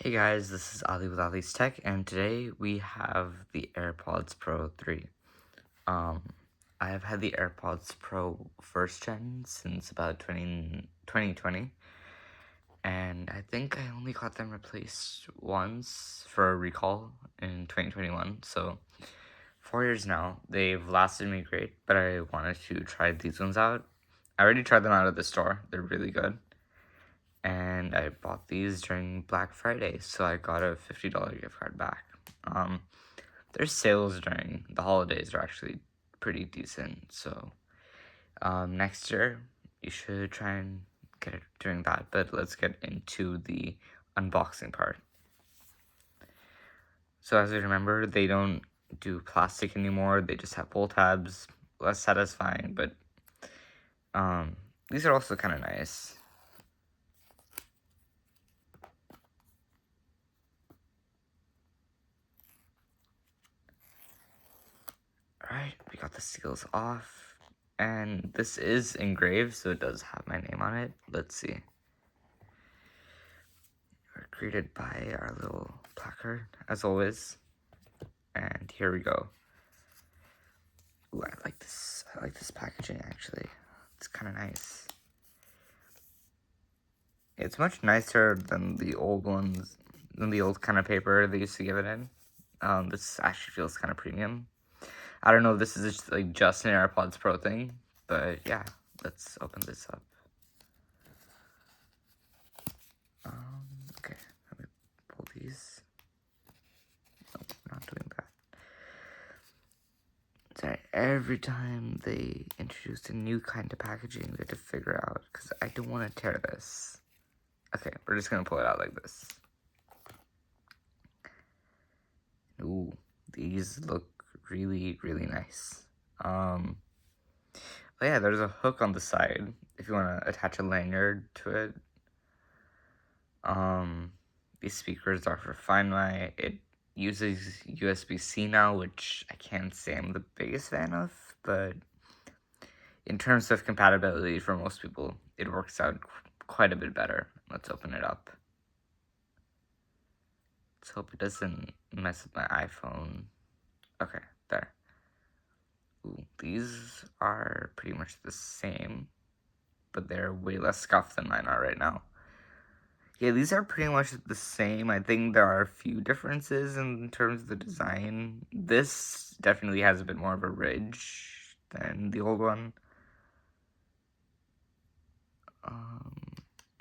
Hey guys, this is Ali with Ali's Tech, and today we have the AirPods Pro 3. I have had the AirPods Pro first gen since about 2020, and I think I only got them replaced once for a recall in 2021, so 4 years now. They've lasted me great, but I wanted to try these ones out. I already tried them out at the store, they're really good. And I bought these during Black Friday, so I got a $50 gift card back. Their sales during the holidays are actually pretty decent, so next year you should try and get it during that. But let's get into the unboxing part. So as you remember, they don't do plastic anymore. They just have pull tabs. Less satisfying, but these are also kind of nice. Alright, we got the seals off, and this is engraved, so it does have my name on it. Let's see. We're greeted by our little placard, as always, and here we go. Ooh, I like this packaging, actually. It's kind of nice. It's much nicer than the old ones, than the old kind of paper they used to give it in. This actually feels kind of premium. I don't know if this is just an AirPods Pro thing, but yeah, let's open this up. Okay, let me pull these. Nope, not doing that. Sorry, every time they introduce a new kind of packaging, we have to figure out, because I don't want to tear this. Okay, we're just going to pull it out like this. Ooh, these look really, really nice. Oh yeah, there's a hook on the side if you want to attach a lanyard to it. These speakers are for Find My. It uses USB-C now, which I can't say I'm the biggest fan of, but in terms of compatibility for most people, it works out quite a bit better. Let's open it up. Let's hope it doesn't mess with my iPhone. Okay, there. Ooh, these are pretty much the same, but they're way less scuffed than mine are right now. Yeah, these are pretty much the same. I think there are a few differences in terms of the design. This definitely has a bit more of a ridge than the old one.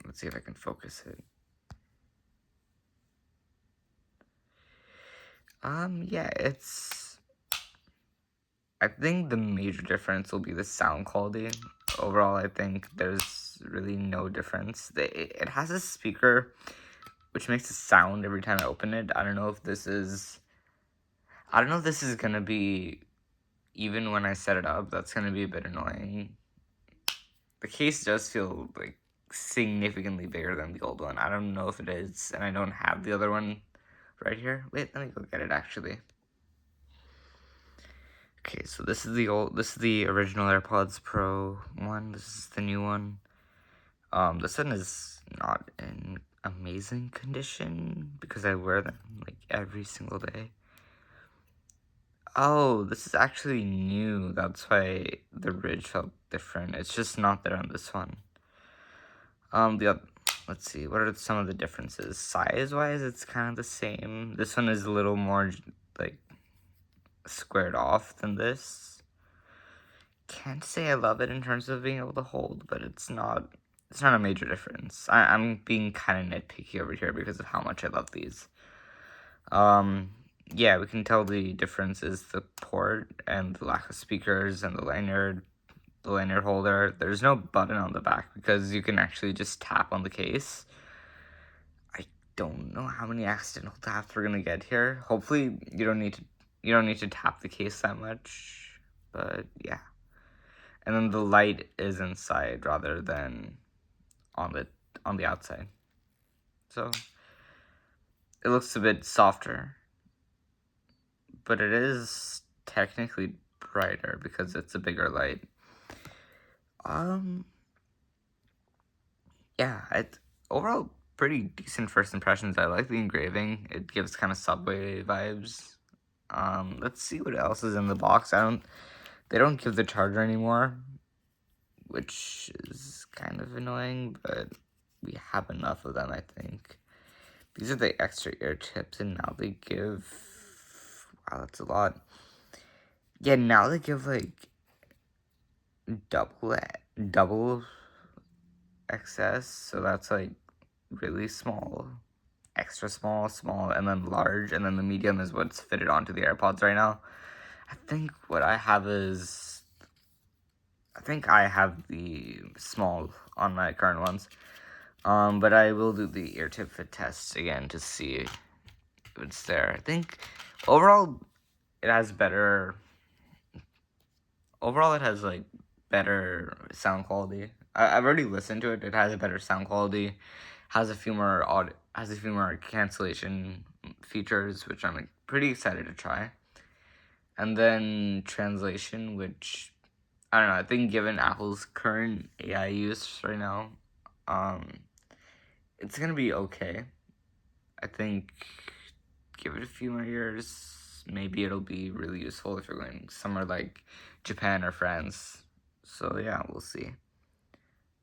Let's see if I can focus it. Yeah, I think the major difference will be the sound quality. Overall, I think there's really no difference. It has a speaker which makes a sound every time I open it. I don't know if this is gonna be, even when I set it up, that's gonna be a bit annoying. The case does feel like significantly bigger than the old one. I don't know if it is, and I don't have the other one right here. Wait, let me go get it actually. Okay, so this is the original AirPods Pro one. This is the new one. This one is not in amazing condition because I wear them like every single day. Oh, this is actually new. That's why the ridge felt different. It's just not there on this one. Let's see, what are some of the differences? Size-wise, it's kind of the same. This one is a little more like squared off than this. Can't say I love it in terms of being able to hold, but it's not a major difference. I'm being kind of nitpicky over here because of how much I love these. Yeah, we can tell the difference is the port and the lack of speakers and the lanyard holder. There's no button on the back because you can actually just tap on the case. I don't know how many accidental taps we're gonna get here. Hopefully you don't need to tap the case that much, but yeah. And then the light is inside rather than on the outside. So it looks a bit softer, but it is technically brighter because it's a bigger light. Yeah, it's overall pretty decent first impressions. I like the engraving. It gives kind of Subway vibes. Let's see what else is in the box. They don't give the charger anymore, which is kind of annoying, but we have enough of them, I think. These are the extra ear tips, and now they give, wow, that's a lot. Yeah, now they give like double XS, so that's like really small, extra small, small, and then large, and then the medium is what's fitted onto the AirPods right now. I think I have the small on my current ones. But I will do the ear tip fit test again to see if it's there. I think overall it has like better sound quality. I've already listened to it. It has a better sound quality. Has a few more cancellation features, which I'm like, pretty excited to try. And then translation, which I don't know. I think given Apple's current AI use right now, it's gonna be okay. I think give it a few more years, maybe it'll be really useful if you're going somewhere like Japan or France. So yeah, we'll see.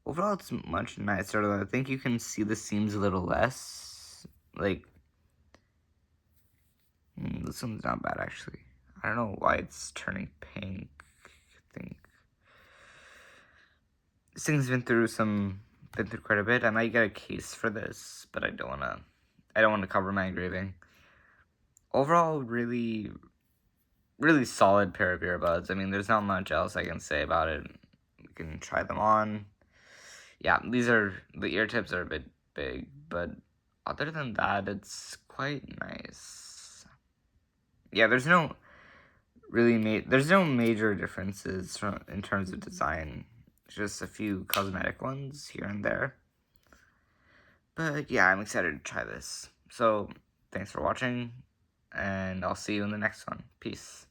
Overall, it's much nicer. I think you can see the seams a little less. Like, this one's not bad actually. I don't know why it's turning pink. I think this thing's been through quite a bit. I might get a case for this, but I don't wanna cover my engraving. Overall, really, really solid pair of earbuds. I mean, there's not much else I can say about it. You can try them on. Yeah, the ear tips are a bit big, but other than that, it's quite nice. Yeah, there's no major differences in terms of design. Just a few cosmetic ones here and there. But yeah, I'm excited to try this. So, thanks for watching, and I'll see you in the next one. Peace.